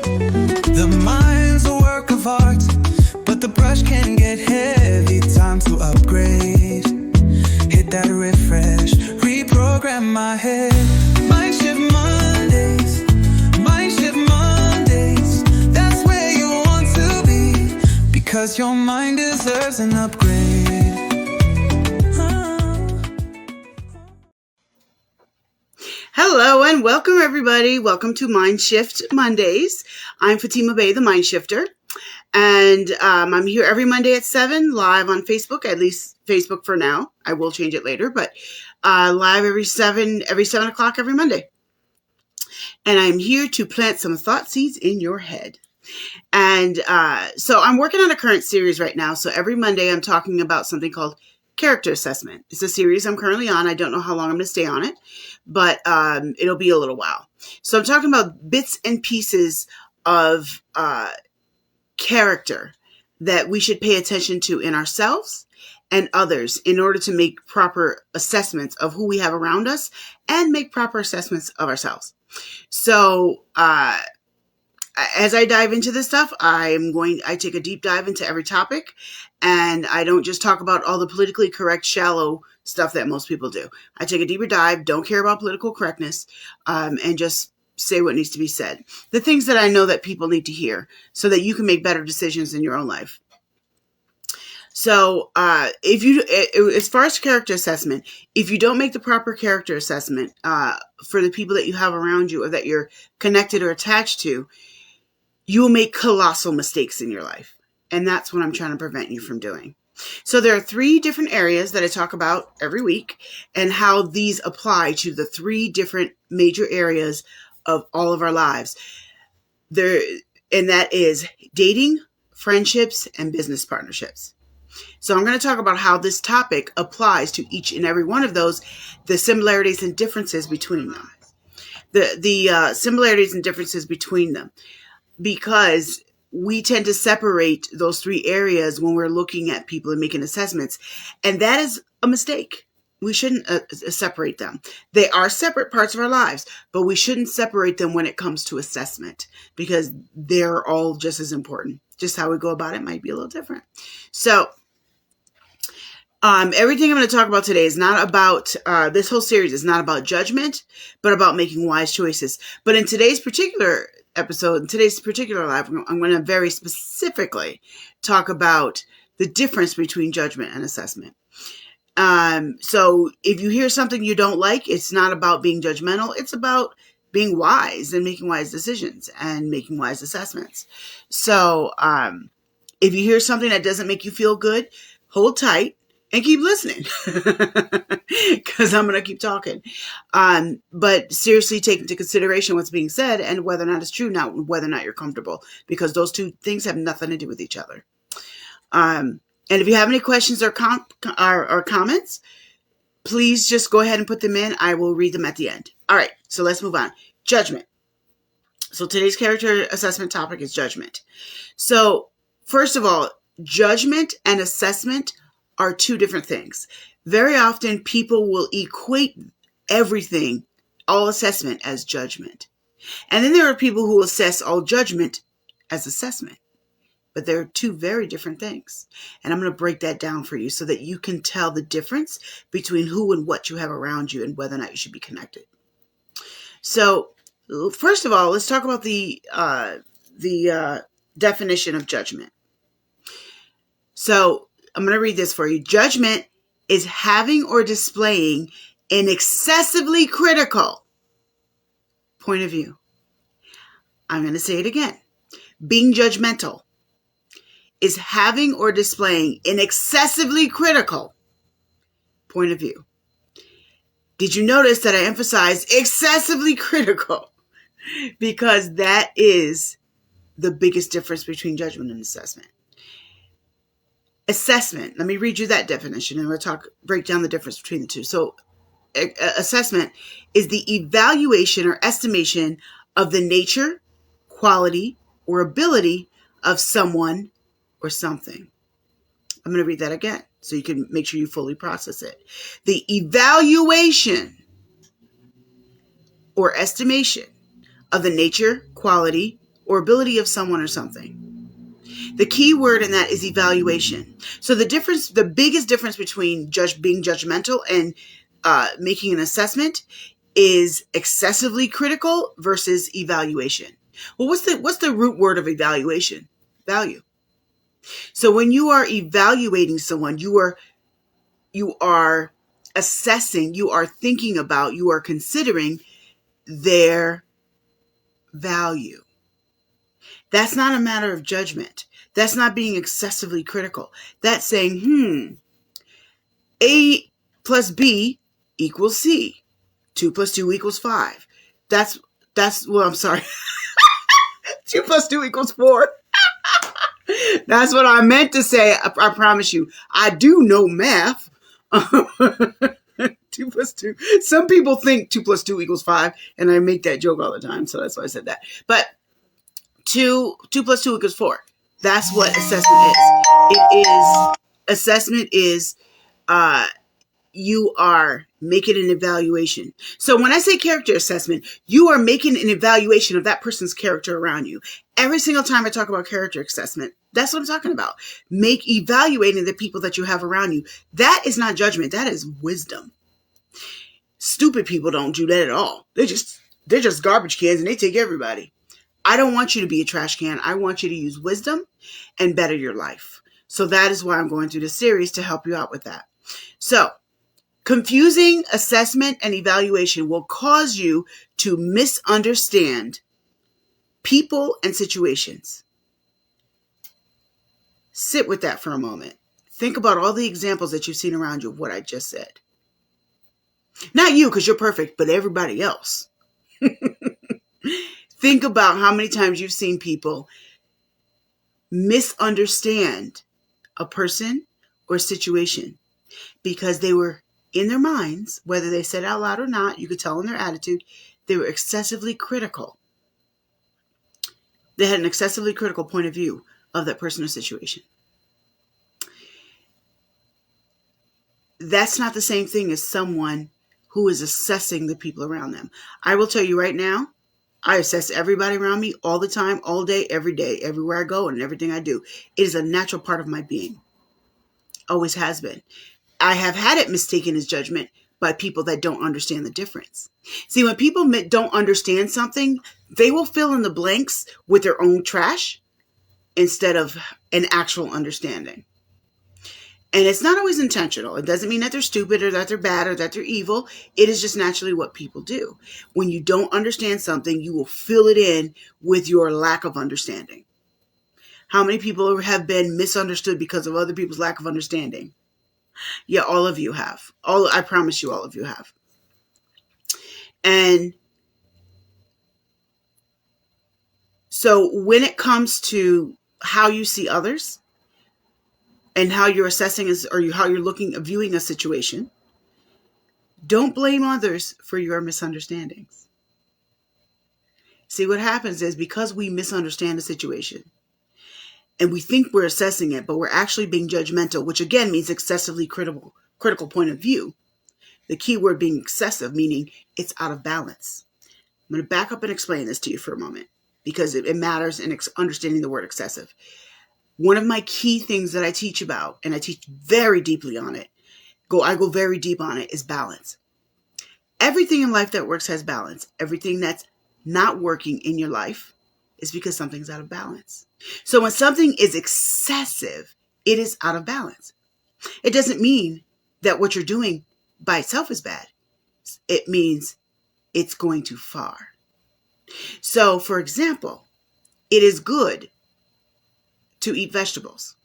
The mind's a work of art, but the brush can get heavy. Time to upgrade. Hit that refresh, reprogram my head. MindShift Mondays, MindShift Mondays. That's where you want to be, because your mind deserves an upgrade. Hello and welcome everybody. Welcome to MindShift Mondays. I'm Fatima Bey, the MindShifter. And I'm here every Monday at 7, live on Facebook, at least Facebook for now. I will change it later, but live every 7 o'clock every Monday. And I'm here to plant some thought seeds in your head. And so I'm working on a current series right now. So every Monday I'm talking about something called character assessment. It's a series I'm currently on. I don't know how long I'm going to stay on it, but it'll be a little while. So I'm talking about bits and pieces of character that we should pay attention to in ourselves and others in order to make proper assessments of who we have around us and make proper assessments of ourselves. So as I dive into this stuff, I take a deep dive into every topic, and I don't just talk about all the politically correct, shallow stuff that most people do. I take a deeper dive, don't care about political correctness, and just say what needs to be said. The things that I know that people need to hear so that you can make better decisions in your own life. So as far as character assessment, if you don't make the proper character assessment for the people that you have around you or that you're connected or attached to, you will make colossal mistakes in your life. And that's what I'm trying to prevent you from doing. So there are 3 different areas that I talk about every week and how these apply to the 3 different major areas of all of our lives. And that is dating, friendships, and business partnerships. So I'm going to talk about how this topic applies to each and every one of those, the similarities and differences between them. The similarities and differences between them. Because we tend to separate those 3 areas when we're looking at people and making assessments. And that is a mistake. We shouldn't separate them. They are separate parts of our lives, but we shouldn't separate them when it comes to assessment because they're all just as important. Just how we go about it might be a little different. So everything I'm going to talk about today is not about, this whole series is not about judgment, but about making wise choices. But in today's particular episode, in today's particular live, I'm going to very specifically talk about the difference between judgment and assessment. So if you hear something you don't like, it's not about being judgmental. It's about being wise and making wise decisions and making wise assessments. So if you hear something that doesn't make you feel good, hold tight and keep listening because I'm going to keep talking. But seriously take into consideration what's being said and whether or not it's true, not whether or not you're comfortable, because those 2 things have nothing to do with each other. And if you have any questions or comments, please just go ahead and put them in. I will read them at the end. All right, so let's move on. Judgment. So today's character assessment topic is judgment. So first of all, judgment and assessment are 2 different things. Very often people will equate everything, all assessment, as judgment. And then there are people who assess all judgment as assessment. But they're 2 very different things. And I'm going to break that down for you so that you can tell the difference between who and what you have around you and whether or not you should be connected. So first of all, let's talk about the definition of judgment. So I'm going to read this for you. Judgment is having or displaying an excessively critical point of view. I'm going to say it again. Being judgmental is having or displaying an excessively critical point of view. Did you notice that I emphasize excessively critical? Because that is the biggest difference between judgment and assessment. Assessment, let me read you that definition and we'll break down the difference between the 2. So assessment is the evaluation or estimation of the nature, quality, or ability of someone or something. I'm going to read that again so you can make sure you fully process it. The evaluation or estimation of the nature, quality, or ability of someone or something. The key word in that is evaluation. So the biggest difference between being judgmental and making an assessment is excessively critical versus evaluation. Well, what's the root word of evaluation? Value. So when you are evaluating someone, you are assessing, you are thinking about, you are considering their value. That's not a matter of judgment. That's not being excessively critical. That's saying, A plus B equals C. 2 plus 2 equals 5. Well, I'm sorry. 2 plus 2 equals 4. That's what I meant to say. I promise you. I do know math. 2 plus 2. Some people think 2 plus 2 equals 5, and I make that joke all the time, so that's why I said that. But 2 plus 2 equals 4. That's what assessment is. Assessment is you are making an evaluation. So when I say character assessment, you are making an evaluation of that person's character around you. Every single time I talk about character assessment, that's what I'm talking about. Evaluating the people that you have around you. That is not judgment. That is wisdom. Stupid people don't do that at all. They're just garbage cans and they take everybody. I don't want you to be a trash can. I want you to use wisdom and better your life. So that is why I'm going through this series to help you out with that. So confusing assessment and evaluation will cause you to misunderstand people and situations. Sit with that for a moment. Think about all the examples that you've seen around you of what I just said. Not you, because you're perfect, but everybody else. Think about how many times you've seen people misunderstand a person or situation because they were in their minds, whether they said it out loud or not, you could tell in their attitude, they were excessively critical. They had an excessively critical point of view of that person or situation. That's not the same thing as someone who is assessing the people around them. I will tell you right now, I assess everybody around me all the time, all day, everywhere I go and everything I do. It is a natural part of my being. Always has been. I have had it mistaken as judgment by people that don't understand the difference. See, when people don't understand something, they will fill in the blanks with their own trash instead of an actual understanding. And it's not always intentional. It doesn't mean that they're stupid or that they're bad or that they're evil. It is just naturally what people do. When you don't understand something, you will fill it in with your lack of understanding. How many people have been misunderstood because of other people's lack of understanding? Yeah, all of you have. I promise you, all of you have. And so when it comes to how you see others and how you're assessing how you're viewing a situation, don't blame others for your misunderstandings. See, what happens is because we misunderstand a situation and we think we're assessing it, but we're actually being judgmental, which again means excessively critical point of view. The key word being excessive, meaning it's out of balance. I'm going to back up and explain this to you for a moment because it matters in understanding the word excessive. One of my key things that I teach about, and I teach very deeply on it, I go very deep on it, is balance. Everything in life that works has balance. Everything that's not working in your life is because something's out of balance. So when something is excessive, it is out of balance. It doesn't mean that what you're doing by itself is bad. It means it's going too far. So, for example, it is good to eat vegetables.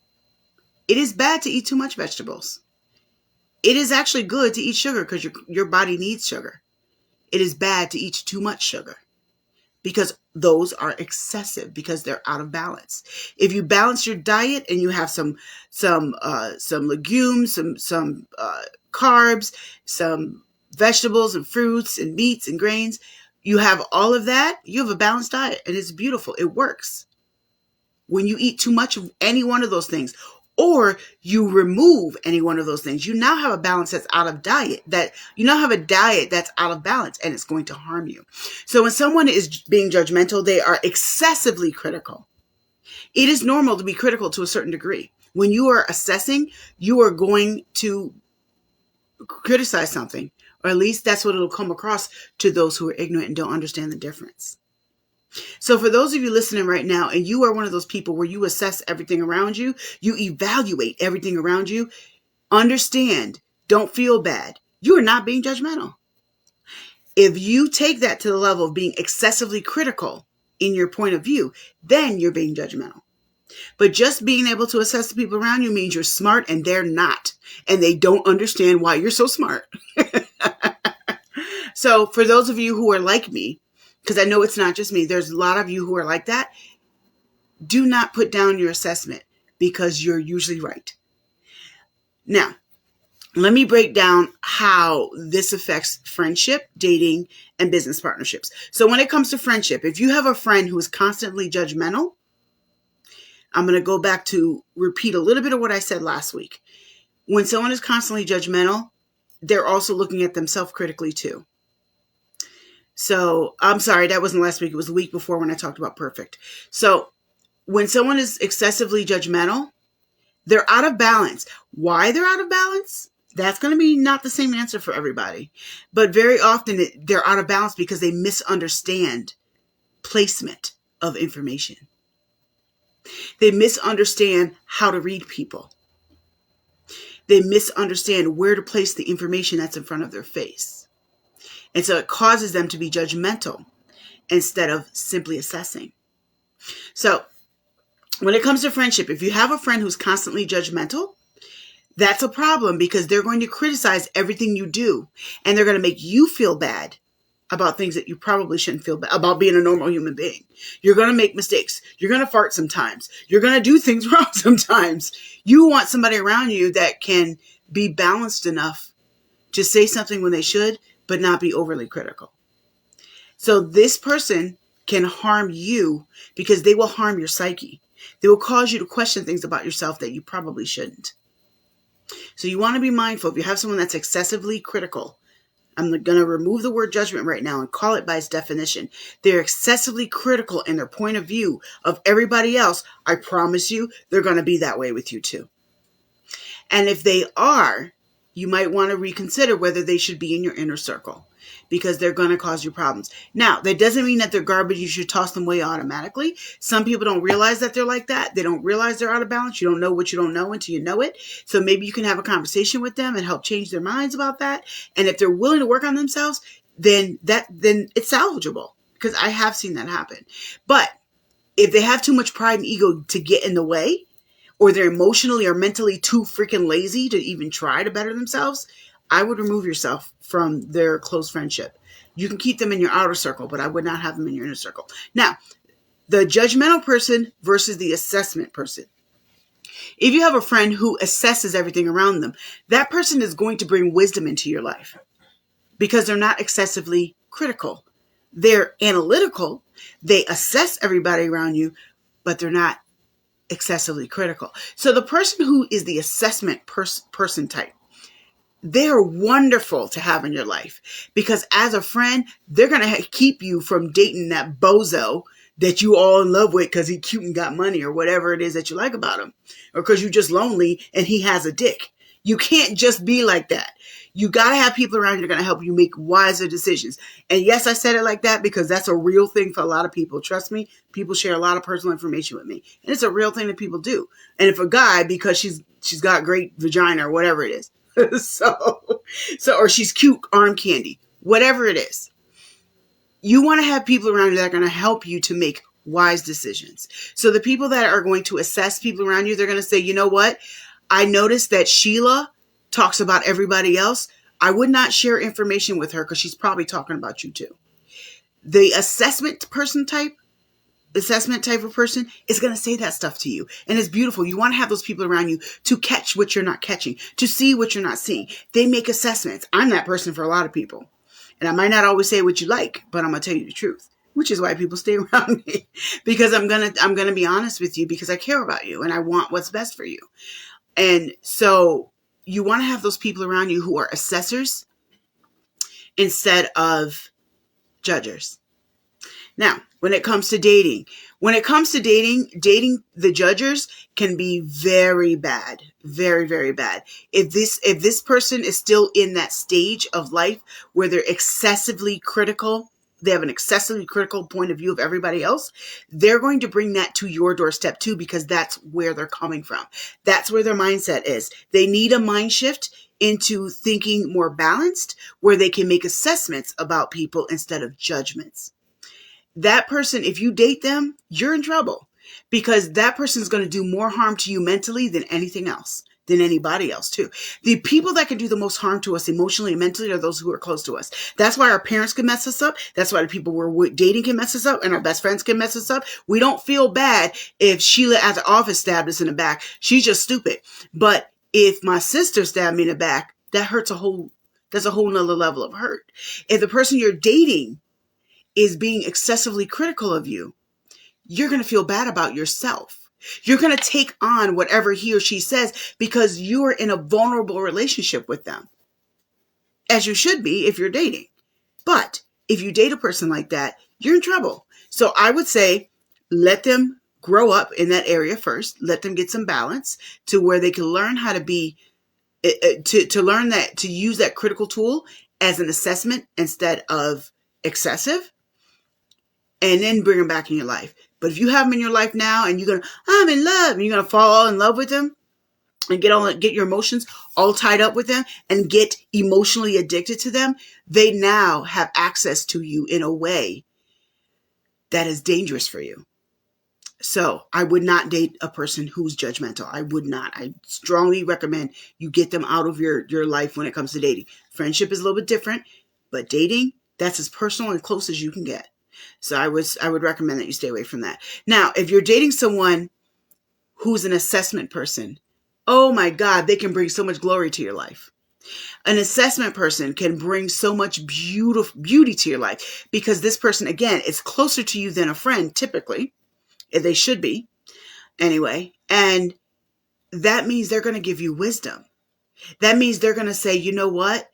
It is bad to eat too much vegetables. It is actually good to eat sugar because your body needs sugar. It is bad to eat too much sugar because those are excessive because they're out of balance. If you balance your diet and you have some legumes, some carbs, some vegetables and fruits and meats and grains, you have all of that, you have a balanced diet and it's beautiful. It works. When you eat too much of any one of those things, or you remove any one of those things. You now have a balance that's out of diet, that you now have a diet that's out of balance, and it's going to harm you. So when someone is being judgmental, they are excessively critical. It is normal to be critical to a certain degree. When you are assessing, you are going to criticize something, or at least that's what it'll come across to those who are ignorant and don't understand the difference. So for those of you listening right now, and you are one of those people where you assess everything around you, you evaluate everything around you, understand, don't feel bad. You are not being judgmental. If you take that to the level of being excessively critical in your point of view, then you're being judgmental. But just being able to assess the people around you means you're smart and they're not. And they don't understand why you're so smart. So for those of you who are like me, because I know it's not just me, there's a lot of you who are like that, do not put down your assessment because you're usually right. Now, let me break down how this affects friendship, dating, and business partnerships. So when it comes to friendship, if you have a friend who is constantly judgmental, I'm going to go back to repeat a little bit of what I said last week. When someone is constantly judgmental, they're also looking at themselves critically too. So I'm sorry, that wasn't last week. It was the week before when I talked about perfect. So when someone is excessively judgmental, they're out of balance. Why they're out of balance? That's going to be not the same answer for everybody. But very often they're out of balance because they misunderstand placement of information. They misunderstand how to read people. They misunderstand where to place the information that's in front of their face. And so it causes them to be judgmental instead of simply assessing. So when it comes to friendship, if you have a friend who's constantly judgmental, that's a problem because they're going to criticize everything you do. And they're going to make you feel bad about things that you probably shouldn't feel bad about being a normal human being. You're going to make mistakes. You're going to fart sometimes. You're going to do things wrong sometimes. You want somebody around you that can be balanced enough to say something when they should, but not be overly critical. So this person can harm you because they will harm your psyche. They will cause you to question things about yourself that you probably shouldn't. So you want to be mindful. If you have someone that's excessively critical, I'm going to remove the word judgment right now and call it by its definition. They're excessively critical in their point of view of everybody else. I promise you, they're going to be that way with you too. And if they are, you might want to reconsider whether they should be in your inner circle because they're going to cause you problems. Now, that doesn't mean that they're garbage. You should toss them away automatically. Some people don't realize that they're like that. They don't realize they're out of balance. You don't know what you don't know until you know it. So maybe you can have a conversation with them and help change their minds about that. And if they're willing to work on themselves, then it's salvageable because I have seen that happen. But if they have too much pride and ego to get in the way, or they're emotionally or mentally too freaking lazy to even try to better themselves, I would remove yourself from their close friendship. You can keep them in your outer circle, but I would not have them in your inner circle. Now, the judgmental person versus the assessment person. If you have a friend who assesses everything around them, that person is going to bring wisdom into your life because they're not excessively critical. They're analytical. They assess everybody around you, but they're not excessively critical. So the person who is the assessment person type, they are wonderful to have in your life because as a friend, they're going to keep you from dating that bozo that you all in love with because he cute and got money or whatever it is that you like about him, or because you're just lonely and he has a dick. You can't just be like that. You got to have people around you that are going to help you make wiser decisions. And yes, I said it like that because that's a real thing for a lot of people. Trust me, people share a lot of personal information with me. And it's a real thing that people do. And if a guy, because she's got great vagina or whatever it is, so or she's cute, arm candy, whatever it is, you want to have people around you that are going to help you to make wise decisions. So the people that are going to assess people around you, they're going to say, you know what? I noticed that Sheila talks about everybody else. I would not share information with her because she's probably talking about you too. The assessment type of person is going to say that stuff to you. And it's beautiful. You want to have those people around you to catch what you're not catching, to see what you're not seeing. They make assessments. I'm that person for a lot of people. And I might not always say what you like, but I'm going to tell you the truth. which is why people stay around me, because I'm going to be honest with you because I care about you and I want what's best for you. And so you want to have those people around you who are assessors instead of judgers. Now, when it comes to dating, dating the judgers can be very bad, very, very bad. If this person is still in that stage of life where they're excessively critical, they have an excessively critical point of view of everybody else, they're going to bring that to your doorstep too, because that's where they're coming from. That's where their mindset is. They need a mind shift into thinking more balanced, where they can make assessments about people instead of judgments. That person, if you date them, you're in trouble, because that person is going to do more harm to you mentally than anything else, than anybody else too. The people that can do the most harm to us emotionally and mentally are those who are close to us. That's why our parents can mess us up. That's why the people we're dating can mess us up, and our best friends can mess us up. We don't feel bad if Sheila at the office stabbed us in the back. She's just stupid. But if my sister stabbed me in the back, that's a whole nother level of hurt. If the person you're dating is being excessively critical of you, you're going to feel bad about yourself. You're going to take on whatever he or she says because you're in a vulnerable relationship with them, as you should be if you're dating. But if you date a person like that, you're in trouble. So I would say let them grow up in that area first. Let them get some balance to where they can learn how to be, to learn that, to use that critical tool as an assessment instead of excessive, and then bring them back in your life. But if you have them in your life now and I'm in love, and you're going to fall all in love with them and get your emotions all tied up with them and get emotionally addicted to them, they now have access to you in a way that is dangerous for you. So I would not date a person who's judgmental. I would not. I strongly recommend you get them out of your life when it comes to dating. Friendship is a little bit different, but dating, that's as personal and close as you can get. So I would recommend that you stay away from that. Now, if you're dating someone who's an assessment person, oh my God, they can bring so much glory to your life. An assessment person can bring so much beauty to your life, because this person, again, is closer to you than a friend, typically. They should be, anyway. And that means they're going to give you wisdom. That means they're going to say, you know what?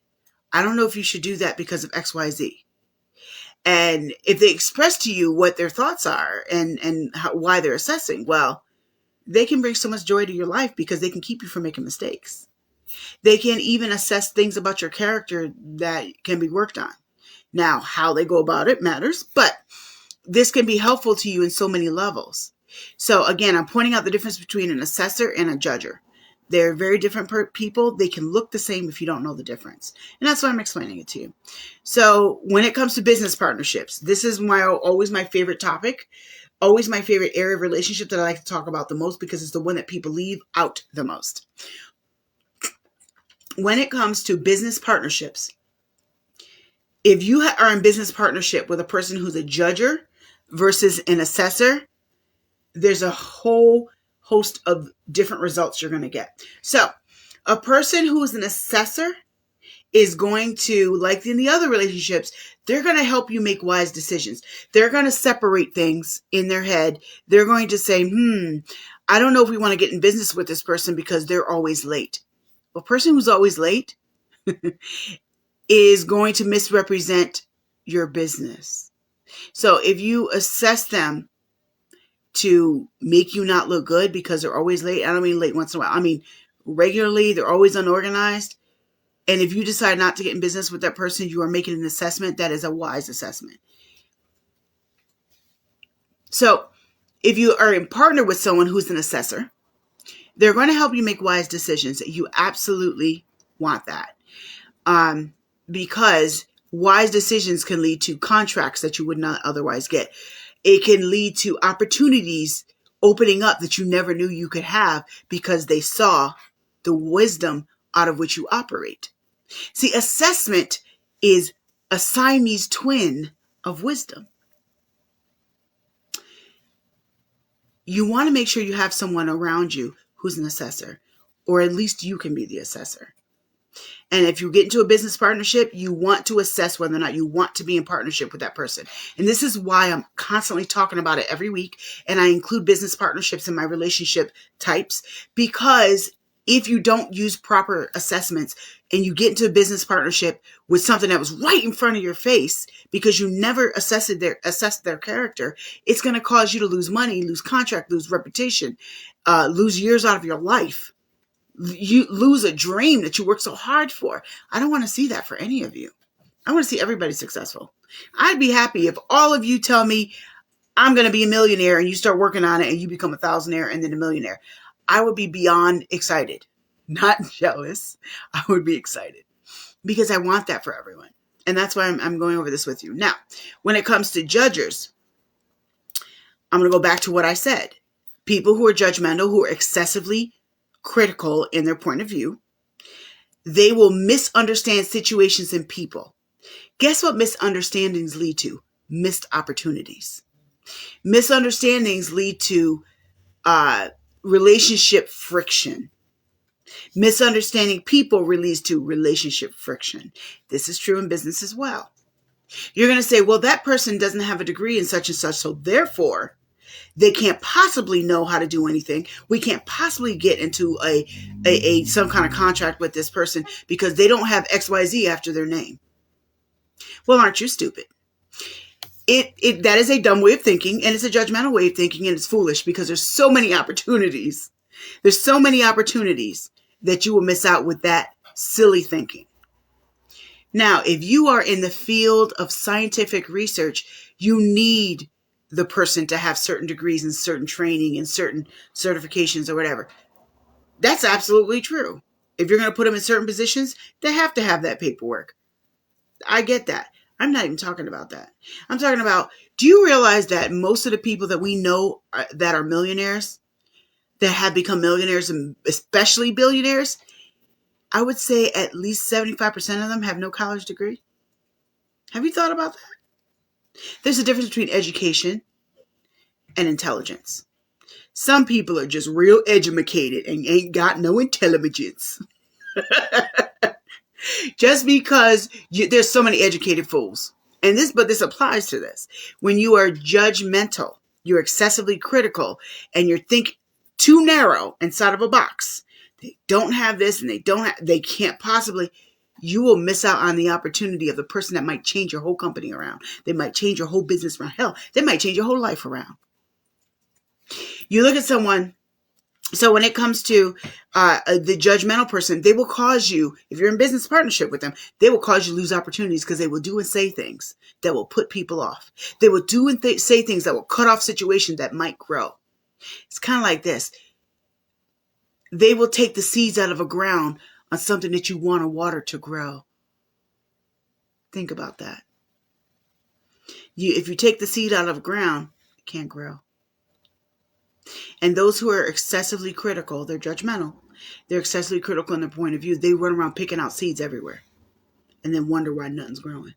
I don't know if you should do that because of X, Y, Z. And if they express to you what their thoughts are and why they're assessing, well, they can bring so much joy to your life because they can keep you from making mistakes. They can even assess things about your character that can be worked on. Now, how they go about it matters, but this can be helpful to you in so many levels. So again, I'm pointing out the difference between an assessor and a judger. They're very different people. They can look the same if you don't know the difference. And that's why I'm explaining it to you. So when it comes to business partnerships, this is always my favorite topic, always my favorite area of relationship that I like to talk about the most, because it's the one that people leave out the most. When it comes to business partnerships, if you are in business partnership with a person who's a judger versus an assessor, there's a whole host of different results you're going to get. So a person who is an assessor is going to, like in the other relationships, they're going to help you make wise decisions. They're going to separate things in their head. They're going to say, I don't know if we want to get in business with this person because they're always late. A person who's always late is going to misrepresent your business. So if you assess them to make you not look good because they're always late, I don't mean late once in a while, I mean regularly, they're always unorganized. And if you decide not to get in business with that person, you are making an assessment that is a wise assessment. So if you are in partner with someone who's an assessor, they're going to help you make wise decisions. You absolutely want that. Because wise decisions can lead to contracts that you would not otherwise get. It can lead to opportunities opening up that you never knew you could have because they saw the wisdom out of which you operate. See, assessment is a Siamese twin of wisdom. You want to make sure you have someone around you who's an assessor, or at least you can be the assessor. And if you get into a business partnership, you want to assess whether or not you want to be in partnership with that person. And this is why I'm constantly talking about it every week. And I include business partnerships in my relationship types, because if you don't use proper assessments and you get into a business partnership with something that was right in front of your face because you never assessed their character, it's going to cause you to lose money, lose contract, lose reputation, lose years out of your life. You lose a dream that you worked so hard for. I don't want to see that for any of you. I want to see everybody successful. I'd be happy if all of you tell me I'm going to be a millionaire and you start working on it and you become a thousandaire and then a millionaire. I would be beyond excited, not jealous. I would be excited because I want that for everyone. And that's why I'm going over this with you. Now, when it comes to judgers, I'm going to go back to what I said. People who are judgmental, who are excessively critical in their point of view, they will misunderstand situations and people. Guess what misunderstandings lead to? Missed opportunities. Misunderstandings lead to relationship friction. Misunderstanding people leads to relationship friction. This is true in business as well. You're going to say, well, that person doesn't have a degree in such and such, so therefore they can't possibly know how to do anything. We can't possibly get into some kind of contract with this person because they don't have XYZ after their name. Well, aren't you stupid? That is a dumb way of thinking, and it's a judgmental way of thinking, and it's foolish because there's so many opportunities. There's so many opportunities that you will miss out with that silly thinking. Now, if you are in the field of scientific research, you need the person to have certain degrees and certain training and certain certifications or whatever. That's absolutely true. If you're going to put them in certain positions, they have to have that paperwork. I get that. I'm not even talking about that. I'm talking about, do you realize that most of the people that we know that are millionaires, that have become millionaires and especially billionaires, I would say at least 75% of them have no college degree? Have you thought about that? There's a difference between education and intelligence. Some people are just real educated and ain't got no intelligence. Just because there's so many educated fools. But this applies to this. When you are judgmental, you're excessively critical, and you think too narrow inside of a box. They don't have this and they can't possibly, you will miss out on the opportunity of the person that might change your whole company around. They might change your whole business around. Hell, they might change your whole life around. You look at someone. So when it comes to the judgmental person, they will cause you, if you're in business partnership with them, they will cause you to lose opportunities because they will do and say things that will put people off. They will do and say things that will cut off situations that might grow. It's kind of like this. They will take the seeds out of a ground on something that you want to water to grow. Think about that. If you take the seed out of a ground, it can't grow. And those who are excessively critical, they're judgmental. They're excessively critical in their point of view. They run around picking out seeds everywhere and then wonder why nothing's growing.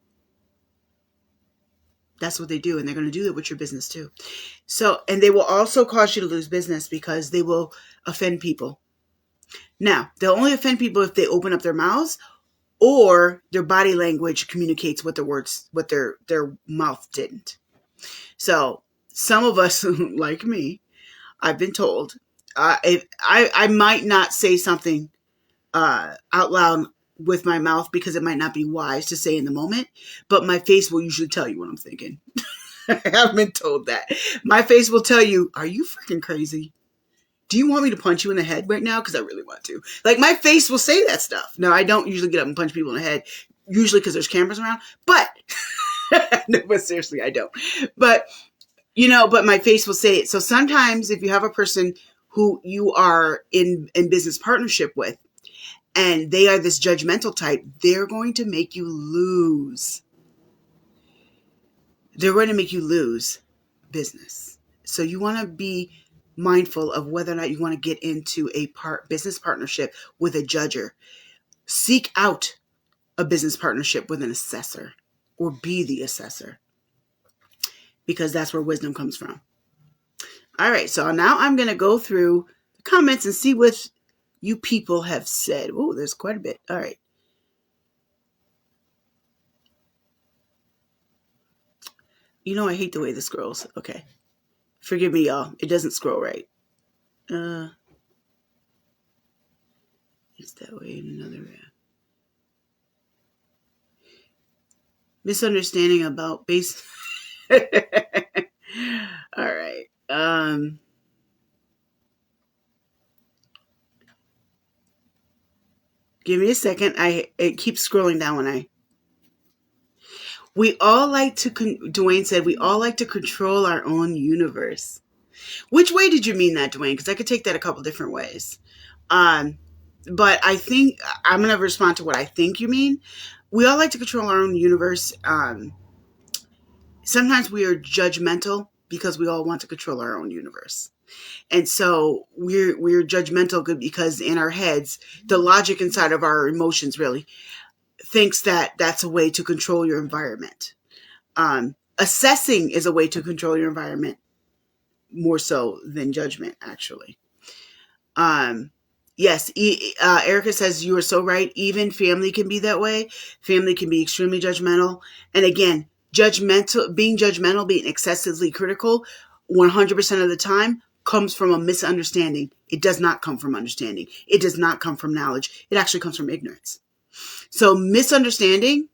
That's what they do. And they're going to do that with your business too. And they will also cause you to lose business because they will offend people. Now, they'll only offend people if they open up their mouths or their body language communicates what their mouth didn't. So some of us, like me, I've been told, I might not say something out loud with my mouth because it might not be wise to say in the moment, but my face will usually tell you what I'm thinking. I've been told that. My face will tell you, are you freaking crazy? Do you want me to punch you in the head right now? Because I really want to. Like, my face will say that stuff. Now, I don't usually get up and punch people in the head, usually because there's cameras around, but no, but seriously, I don't. But my face will say it. So sometimes if you have a person who you are in business partnership with and they are this judgmental type, they're going to make you lose. They're going to make you lose business. So you want to be mindful of whether or not you want to get into a business partnership with a judger. Seek out a business partnership with an assessor or be the assessor, because that's where wisdom comes from. All right, so now I'm going to go through the comments and see what you people have said. Oh, there's quite a bit. All right. You know, I hate the way this scrolls. Okay. Forgive me, y'all. It doesn't scroll right. It's that way in another way. Misunderstanding about base. All right. Give me a second. It keeps scrolling down when we all like to, Dwayne said, we all like to control our own universe. Which way did you mean that, Dwayne? Because I could take that a couple different ways. But I think I'm going to respond to what I think you mean. We all like to control our own universe. Sometimes we are judgmental because we all want to control our own universe. And so we're judgmental because in our heads, the logic inside of our emotions really thinks that that's a way to control your environment. Assessing is a way to control your environment more so than judgment, actually. Yes, Erica says you are so right. Even family can be that way. Family can be extremely judgmental. And again, being excessively critical 100% of the time comes from a misunderstanding. It does not come from understanding. It does not come from knowledge. It actually comes from ignorance. So misunderstanding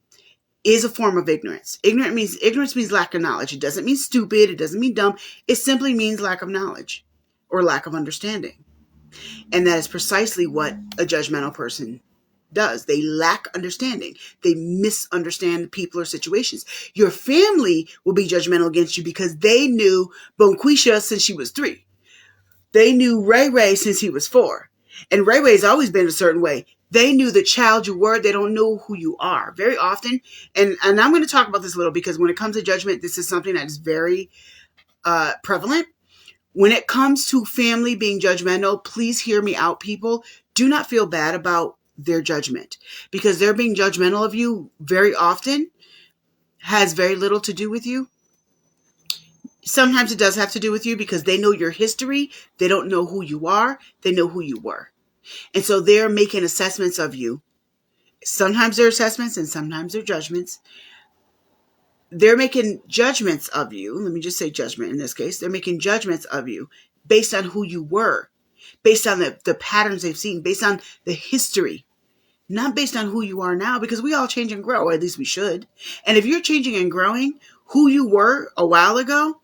is a form of ignorance. Ignorance means lack of knowledge. It doesn't mean stupid. It doesn't mean dumb. It simply means lack of knowledge or lack of understanding. And that is precisely what a judgmental person does. They lack understanding. They misunderstand people or situations. Your family will be judgmental against you because they knew Bonquisha since she was 3. They knew Ray Ray since he was 4. And Ray Ray's always been a certain way. They knew the child you were. They don't know who you are. Very often, and I'm going to talk about this a little because when it comes to judgment, this is something that is very prevalent. When it comes to family being judgmental, please hear me out, people. Do not feel bad about their judgment because they're being judgmental of you very often has very little to do with you. Sometimes it does have to do with you because they know your history. They don't know who you are. They know who you were. And so they're making assessments of you. Sometimes they're assessments and sometimes they're judgments. They're making judgments of you. Let me just say judgment in this case. They're making judgments of you based on who you were, based on the patterns they've seen, based on the history, not based on who you are now, because we all change and grow, or at least we should. And if you're changing and growing, who you were a while ago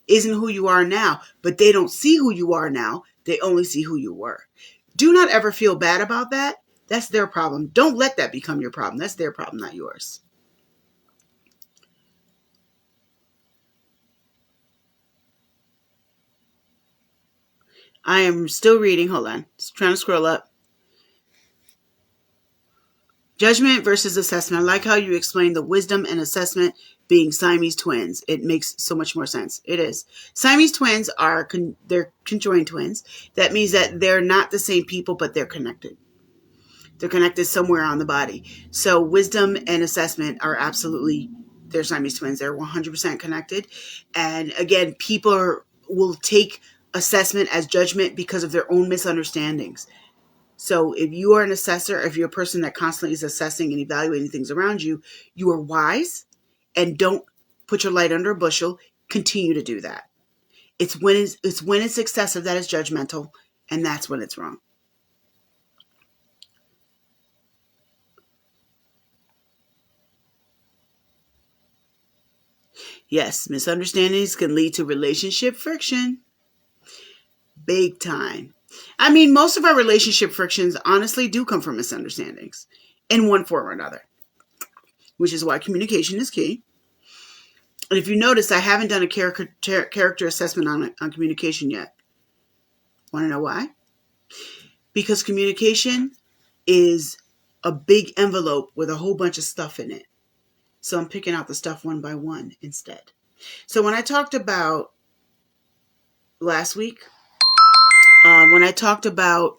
isn't who you are now, but they don't see who you are now. They only see who you were. Do not ever feel bad about that. That's their problem. Don't let that become your problem. That's their problem, not yours. I am still reading. Hold on. Just trying to scroll up. Judgment versus assessment. I like how you explain the wisdom and assessment being Siamese twins. It makes so much more sense. It is. Siamese twins are, they're conjoined twins. That means that they're not the same people, but they're connected. They're connected somewhere on the body. So wisdom and assessment are absolutely, they're Siamese twins. They're 100% connected. And again, people will take assessment as judgment because of their own misunderstandings. So if you are an assessor, if you're a person that constantly is assessing and evaluating things around you, you are wise and don't put your light under a bushel. Continue to do that. It's when it's excessive that is judgmental, and that's when it's wrong. Yes, misunderstandings can lead to relationship friction. Big time. I mean, most of our relationship frictions honestly do come from misunderstandings in one form or another, which is why communication is key. And if you notice, I haven't done a character assessment on communication yet. Want to know why? Because communication is a big envelope with a whole bunch of stuff in it. So I'm picking out the stuff one by one instead. So when I talked about last week, when I talked about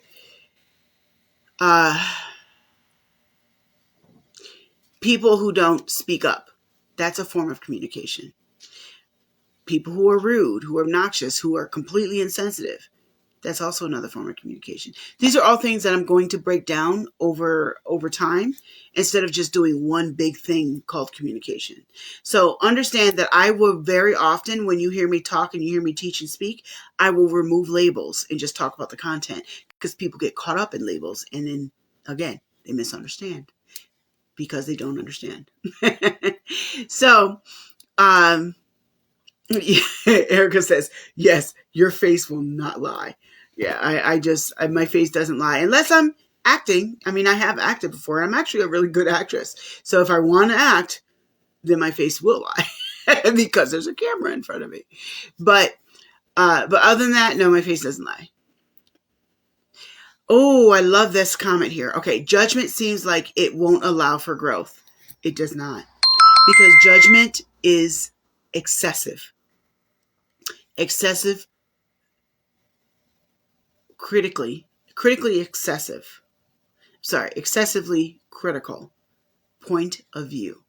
people who don't speak up, that's a form of communication. People who are rude, who are obnoxious, who are completely insensitive, That's also another form of communication. These are all things that I'm going to break down over time instead of just doing one big thing called communication. So understand that I will very often, when you hear me talk and you hear me teach and speak, I will remove labels and just talk about the content because people get caught up in labels. And then again, they misunderstand because they don't understand. So, Erica says, yes, your face will not lie. Yeah, my face doesn't lie unless I'm acting. I mean, I have acted before. I'm actually a really good actress. So if I want to act, then my face will lie because there's a camera in front of me. But other than that, no, my face doesn't lie. Oh, I love this comment here. Okay, judgment seems like it won't allow for growth. It does not. Because judgment is excessive. Excessive, critically excessive. Sorry, excessively critical point of view.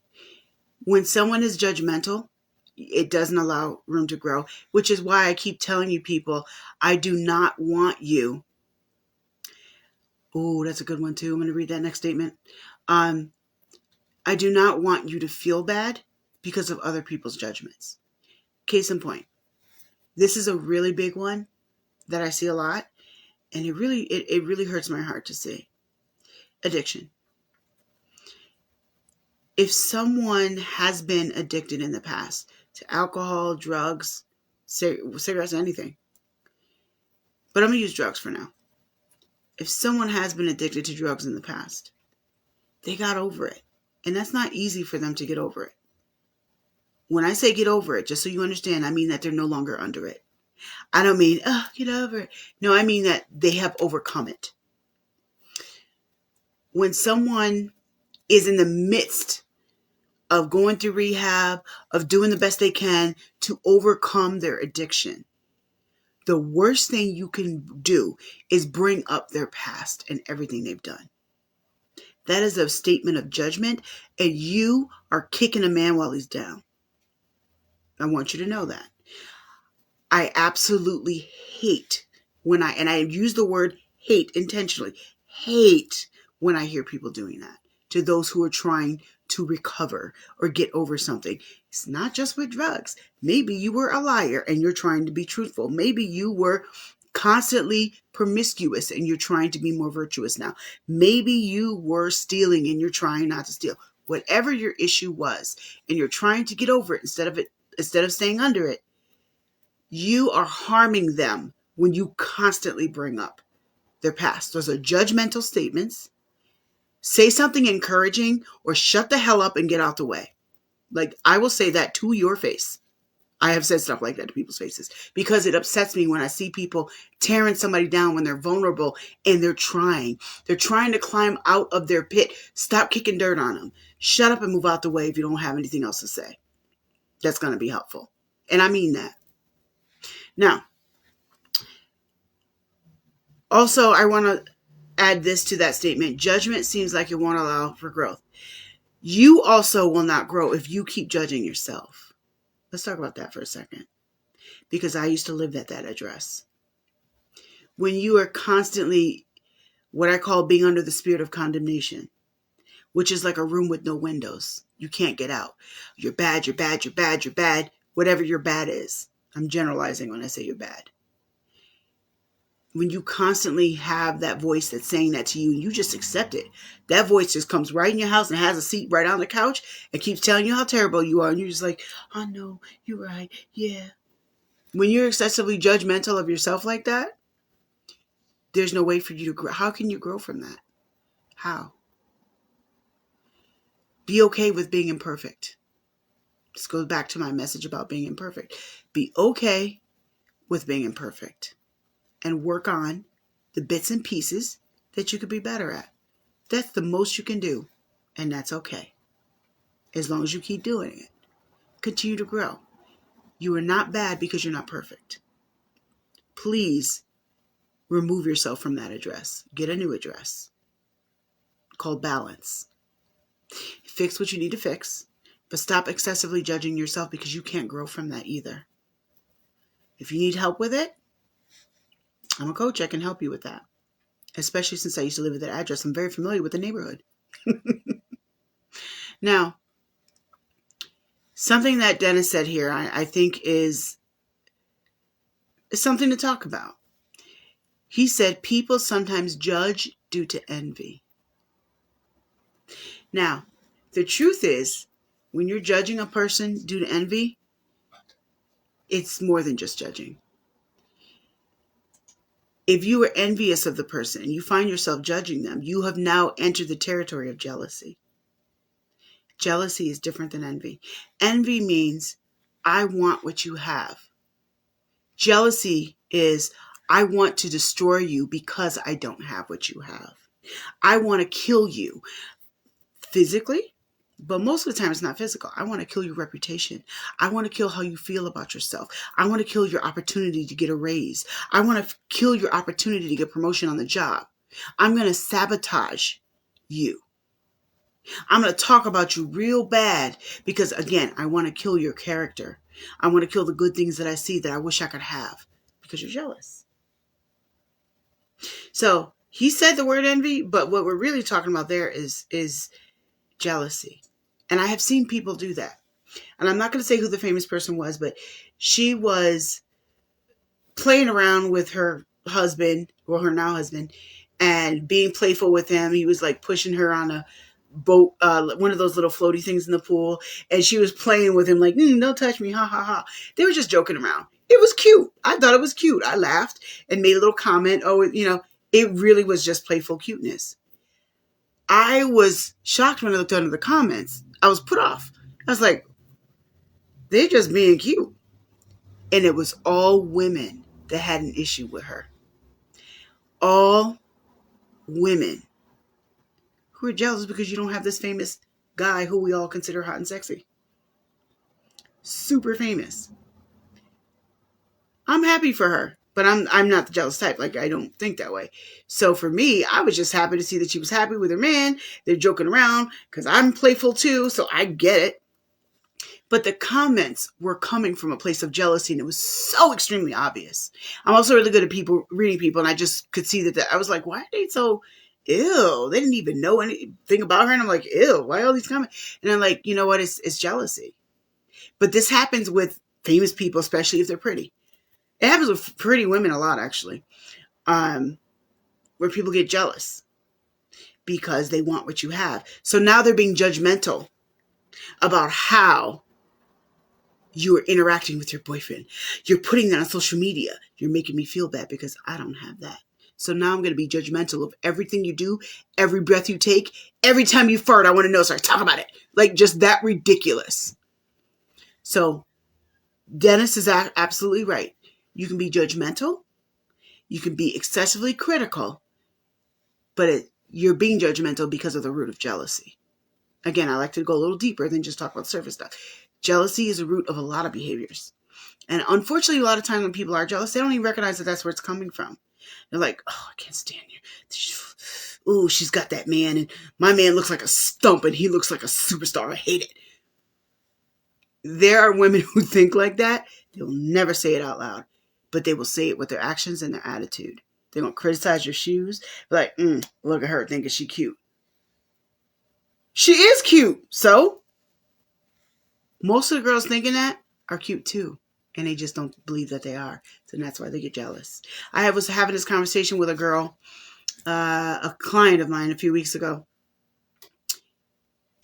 When someone is judgmental, it doesn't allow room to grow, which is why I keep telling you people, I do not want you. Oh, that's a good one too. I'm going to read that next statement. I do not want you to feel bad because of other people's judgments. Case in point, this is a really big one that I see a lot, and it really hurts my heart to see. Addiction. If someone has been addicted in the past to alcohol, drugs, cigarettes, anything, but I'm going to use drugs for now. If someone has been addicted to drugs in the past, they got over it. And that's not easy for them to get over it. When I say get over it, just so you understand, I mean that they're no longer under it. I don't mean, get over it. No, I mean that they have overcome it. When someone is in the midst of going through rehab, of doing the best they can to overcome their addiction, the worst thing you can do is bring up their past and everything they've done. That is a statement of judgment, and you are kicking a man while he's down. I want you to know that. I absolutely hate and I use the word hate intentionally, hate when I hear people doing that to those who are trying to recover or get over something. It's not just with drugs. Maybe you were a liar and you're trying to be truthful. Maybe you were constantly promiscuous and you're trying to be more virtuous now. Maybe you were stealing and you're trying not to steal. Whatever your issue was, and you're trying to get over it instead of staying under it, you are harming them when you constantly bring up their past. Those are judgmental statements. Say something encouraging or shut the hell up and get out the way. Like, I will say that to your face. I have said stuff like that to people's faces because it upsets me when I see people tearing somebody down when they're vulnerable and they're trying. They're trying to climb out of their pit. Stop kicking dirt on them. Shut up and move out the way if you don't have anything else to say. That's going to be helpful. And I mean that. Now, also, I want to add this to that statement. Judgment seems like it won't allow for growth. You also will not grow if you keep judging yourself. Let's talk about that for a second, because I used to live at that address. When you are constantly what I call being under the spirit of condemnation, which is like a room with no windows. You can't get out. You're bad, you're bad, you're bad, you're bad. Whatever your bad is. I'm generalizing when I say you're bad. When you constantly have that voice that's saying that to you, and you just accept it. That voice just comes right in your house and has a seat right on the couch and keeps telling you how terrible you are. And you're just like, oh no, you're right. Yeah. When you're excessively judgmental of yourself like that, there's no way for you to grow. How can you grow from that? How? Be okay with being imperfect. This goes back to my message about being imperfect. Be okay with being imperfect and work on the bits and pieces that you could be better at. That's the most you can do, and that's okay. As long as you keep doing it, continue to grow. You are not bad because you're not perfect. Please remove yourself from that address. Get a new address called balance. Fix what you need to fix, but stop excessively judging yourself because you can't grow from that either. If you need help with it, I'm a coach. I can help you with that. Especially since I used to live at that address. I'm very familiar with the neighborhood. Now, something that Dennis said here, I think is something to talk about. He said people sometimes judge due to envy. Now, the truth is, when you're judging a person due to envy, it's more than just judging. If you are envious of the person and you find yourself judging them, you have now entered the territory of jealousy. Jealousy is different than envy. Envy means, I want what you have. Jealousy is, I want to destroy you because I don't have what you have. I want to kill you physically, but most of the time it's not physical. I want to kill your reputation. I want to kill how you feel about yourself. I want to kill your opportunity to get a raise. I want to kill your opportunity to get promotion on the job. I'm going to sabotage you. I'm going to talk about you real bad because, again, I want to kill your character. I want to kill the good things that I see that I wish I could have because you're jealous. So he said the word envy, but what we're really talking about there is jealousy. And I have seen people do that. And I'm not going to say who the famous person was, but she was playing around with her husband, or her now husband, and being playful with him. He was like pushing her on a boat, one of those little floaty things in the pool. And she was playing with him like, don't touch me, ha, ha, ha. They were just joking around. It was cute. I thought it was cute. I laughed and made a little comment. Oh, it really was just playful cuteness. I was shocked when I looked under the comments. I was put off. I was like, they're just being cute. And it was all women that had an issue with her. All women who are jealous because you don't have this famous guy who we all consider hot and sexy. Super famous. I'm happy for her, but I'm not the jealous type. Like, I don't think that way. So for me, I was just happy to see that she was happy with her man. They're joking around because I'm playful too, so I get it. But the comments were coming from a place of jealousy, and it was so extremely obvious. I'm also really good at reading people, and I just could see that. I was like, why are they so ill? They didn't even know anything about her, and I'm like, ew, why all these comments? And I'm like, you know what? It's jealousy. But this happens with famous people, especially if they're pretty. It happens with pretty women a lot, actually, where people get jealous because they want what you have. So now they're being judgmental about how you are interacting with your boyfriend. You're putting that on social media. You're making me feel bad because I don't have that. So now I'm going to be judgmental of everything you do, every breath you take, every time you fart. I want to know, so I talk about it. Like, just that ridiculous. So Dennis is absolutely right. You can be judgmental. You can be excessively critical, but you're being judgmental because of the root of jealousy. Again, I like to go a little deeper than just talk about surface stuff. Jealousy is a root of a lot of behaviors. And unfortunately, a lot of times when people are jealous, they don't even recognize that that's where it's coming from. They're like, oh, I can't stand you. Ooh, she's got that man, and my man looks like a stump, and he looks like a superstar. I hate it. There are women who think like that. They'll never say it out loud, but they will say it with their actions and their attitude. They won't criticize your shoes. They're like, look at her thinking she cute. She is cute. So most of the girls thinking that are cute too. And they just don't believe that they are. So that's why they get jealous. I was having this conversation with a girl, a client of mine a few weeks ago.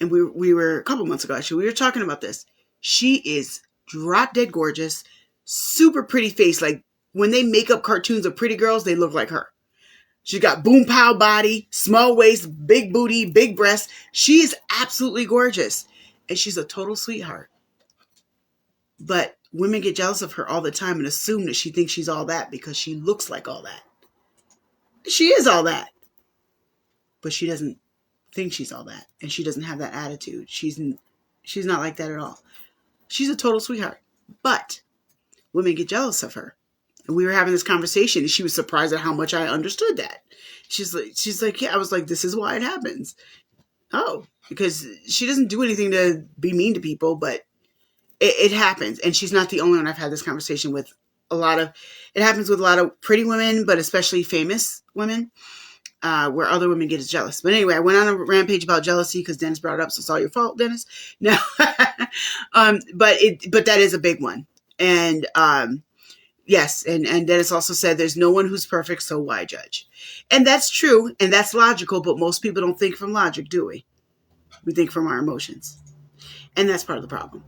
And we were a couple months ago, actually. We were talking about this. She is drop dead gorgeous, super pretty face. Like when they make up cartoons of pretty girls, they look like her. She's got boom pow body, small waist, big booty, big breasts. She is absolutely gorgeous. And she's a total sweetheart. But women get jealous of her all the time and assume that she thinks she's all that because she looks like all that. She is all that. But she doesn't think she's all that. And she doesn't have that attitude. She's not like that at all. She's a total sweetheart. But women get jealous of her. And we were having this conversation and she was surprised at how much I understood that. She's like, yeah, I was like, this is why it happens. Oh, because she doesn't do anything to be mean to people, but it happens. And she's not the only one. I've had this conversation with it happens with a lot of pretty women, but especially famous women, where other women get jealous. But anyway, I went on a rampage about jealousy because Dennis brought it up, so it's all your fault, Dennis. No, but that is a big one. And yes, and Dennis also said there's no one who's perfect, so why judge? And that's true, and that's logical, but most people don't think from logic, do we? We think from our emotions. And that's part of the problem.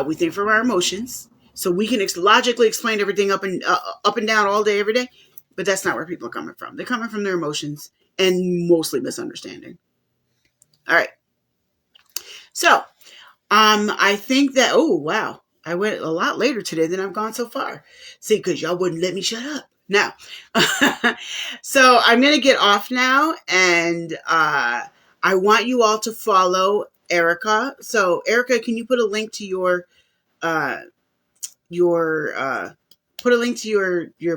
We think from our emotions, so we can logically explain everything up and down all day, every day. But that's not where people are coming from. They're coming from their emotions and mostly misunderstanding. All right. So, I think that, oh, wow. I went a lot later today than I've gone so far. See, because y'all wouldn't let me shut up. Now, so I'm going to get off now. And I want you all to follow Erica. So, Erica, can you put a link to your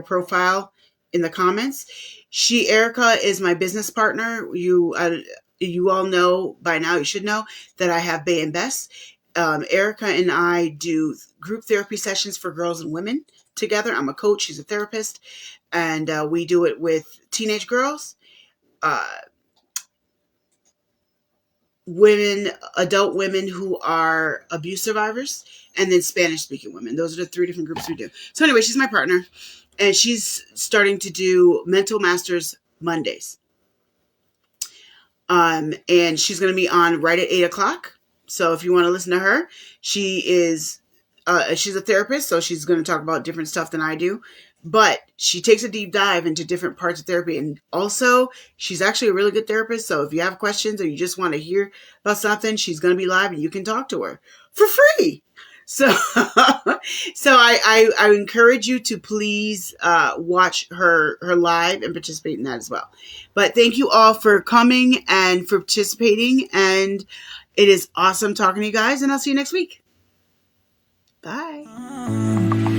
profile in the comments? Erica is my business partner. You all know by now, you should know that I have Bay and Bess. Erica and I do group therapy sessions for girls and women together. I'm a coach. She's a therapist. And we do it with teenage girls, adult women who are abuse survivors, and then Spanish-speaking women. Those are the 3 different groups we do. So anyway, she's my partner. And she's starting to do Mental Masters Mondays. And she's going to be on right at 8 o'clock. So if you want to listen to her, she's a therapist. So she's going to talk about different stuff than I do. But she takes a deep dive into different parts of therapy. And also, she's actually a really good therapist. So if you have questions or you just want to hear about something, she's going to be live and you can talk to her for free. So, I encourage you to please watch her live and participate in that as well. But thank you all for coming and for participating. And it is awesome talking to you guys. And I'll see you next week. Bye.